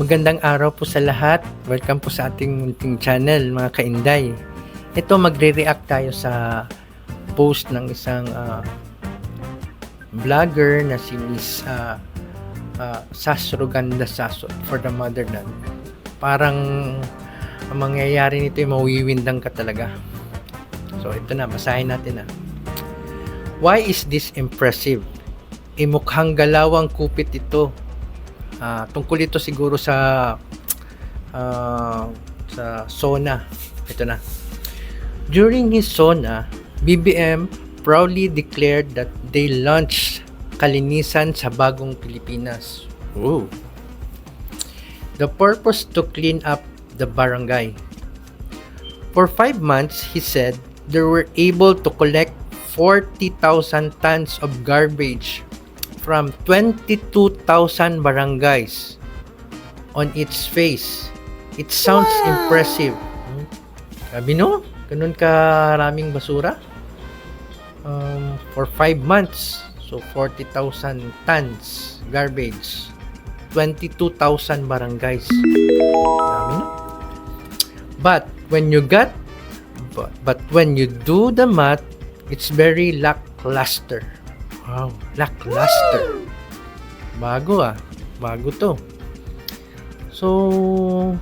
Magandang araw po sa lahat. Welcome po sa ating munting channel, mga kainday. Ito, magre-react tayo sa post ng isang vlogger na si Miss Sasroganda Sasso for the Motherland. Parang ang mangyayari nito ay mawiwindang ka talaga. So ito na, basahin natin na. Why is this impressive? Mukhang galawang kupit ito. Tungkol ito siguro sa SONA. Ito na. During his SONA, BBM proudly declared that they launched kalinisan sa bagong Pilipinas. Ooh. The purpose to clean up the barangay. For 5 months, he said, they were able to collect 40,000 tons of garbage from 22,000 barangays on its face. It sounds impressive. Sabi no? Ganun karaming basura? For 5 months. So, 40,000 tons garbage. 22,000 barangays. Sabi no? But when you do the math, it's very lackluster. Wow, lackluster. Bago Bago to. So,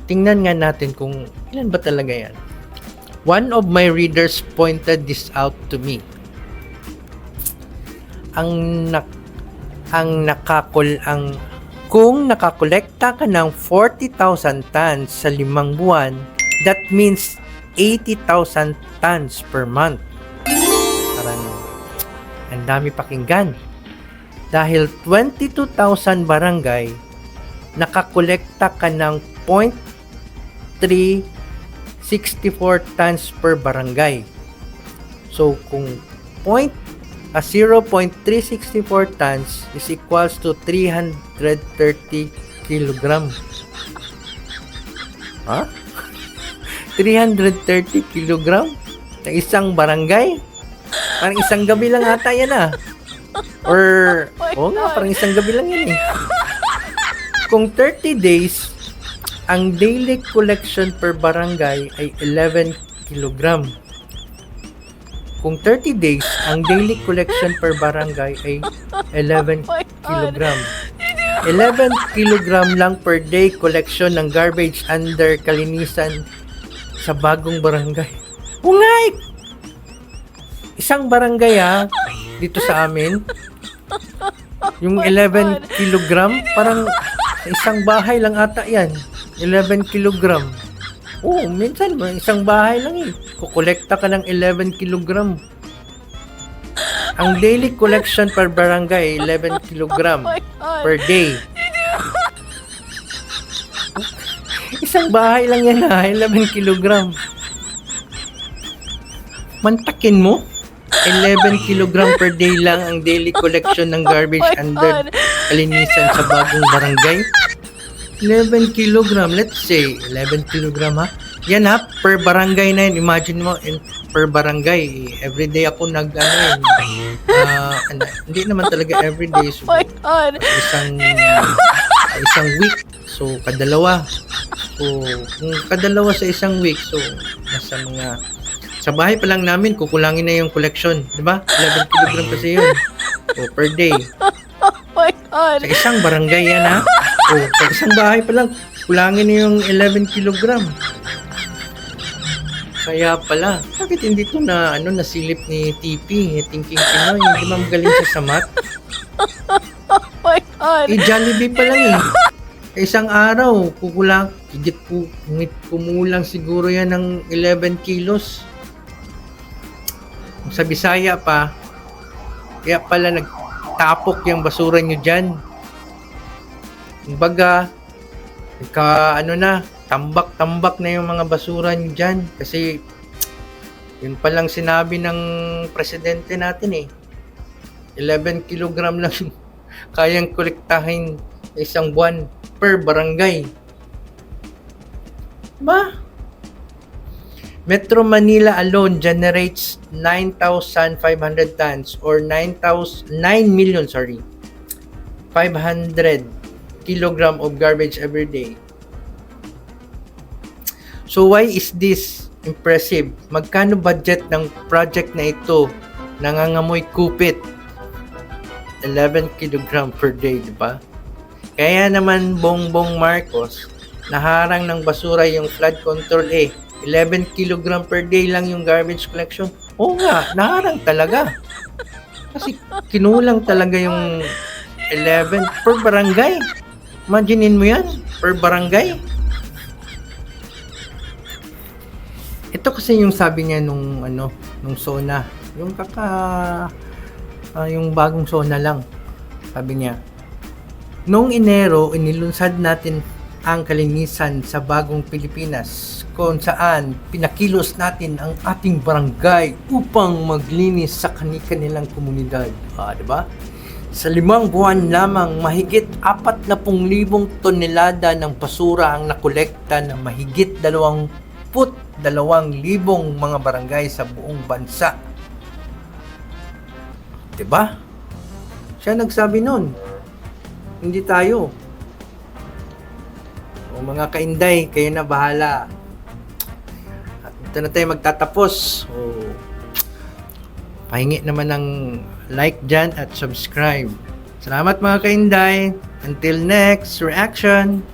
tingnan nga natin kung ilan ba talaga yan. One of my readers pointed this out to me. Kung nakakolekta ka ng 40,000 tons sa 5 buwan, that means 80,000 tons per month. Parang ang dami pakinggan. Dahil 22,000 barangay, nakakolekta ka ng 0.364 tons per barangay. So, kung 0.364 tons is equals to 330 kilogram. 330 kilogram ng isang barangay? Parang isang gabi lang ata yan Or, parang isang gabi lang yan Kung 30 days, ang daily collection per barangay ay 11 kilogram. Kung 30 days, ang daily collection per barangay ay 11 kilogram. 11 kilogram lang per day collection ng garbage under kalinisan sa bagong barangay. Ungay! Isang barangay dito sa amin, yung 11 kilogram, parang isang bahay lang ata yan. 11 kilogram. Minsan isang bahay lang kukolekta ka ng 11 kilogram. Ang daily collection per barangay 11 kilogram per day. Isang bahay lang yan 11 kilogram. Mantakin mo? 11 kilogram per day lang ang daily collection ng garbage under kalinisan sa bagong barangay. 11 kilogram, let's say 11 kilogram Yan per barangay na yun. Imagine mo, per barangay, everyday ako hindi naman talaga everyday. So, isang week. So, kadalawa. So, kung kadalawa sa isang week, so, nasa mga sa bahay pa lang namin, kukulangin na yung collection. Diba? 11 kilogram kasi yun. So, per day. Sa isang barangay yan sa isang bahay pa lang, kulangin na yung 11 kilogram. Kaya pala, bakit hindi ito nasilip ni TP, Thinking Pinoy, hindi magaling siya sa math? Jollibee pa lang Isang araw, kumulang siguro yan ng 11 kilos. Sa Bisaya pa, kaya pala nagtapok yung basura nyo dyan. Kumbaga, tambak-tambak na yung mga basura nyo dyan. Kasi, yun palang sinabi ng presidente natin 11 kilogram lang kayang kolektahin isang buwan per barangay. Metro Manila alone generates 9,500 tons or 9,500 kilogram of garbage every day. So why is this impressive? Magkano budget ng project na ito? Nangangamoy kupit. 11 kilogram per day, di ba? Kaya naman Bongbong Marcos, naharang ng basura yung flood control 11 kilogram per day lang yung garbage collection. Oo nga, naharang talaga. Kasi kinulang talaga yung 11 per barangay. Imaginein mo yan, per barangay. Ito kasi yung sabi niya nung SONA, yung yung bagong SONA lang. Sabi niya, noong Enero, inilunsad natin ang kalinisan sa bagong Pilipinas kung saan pinakilos natin ang ating barangay upang maglinis sa kanilang komunidad. Diba? Sa 5 buwan lamang, mahigit 40,000 tonelada ng basura ang nakolekta na mahigit 22,000 mga barangay sa buong bansa. Diba? Siya nagsabi nun. Hindi tayo. O mga kainday, kayo na bahala. At dito na tayo magtatapos. Pahingi naman ng like dyan at subscribe. Salamat mga kainday. Until next reaction.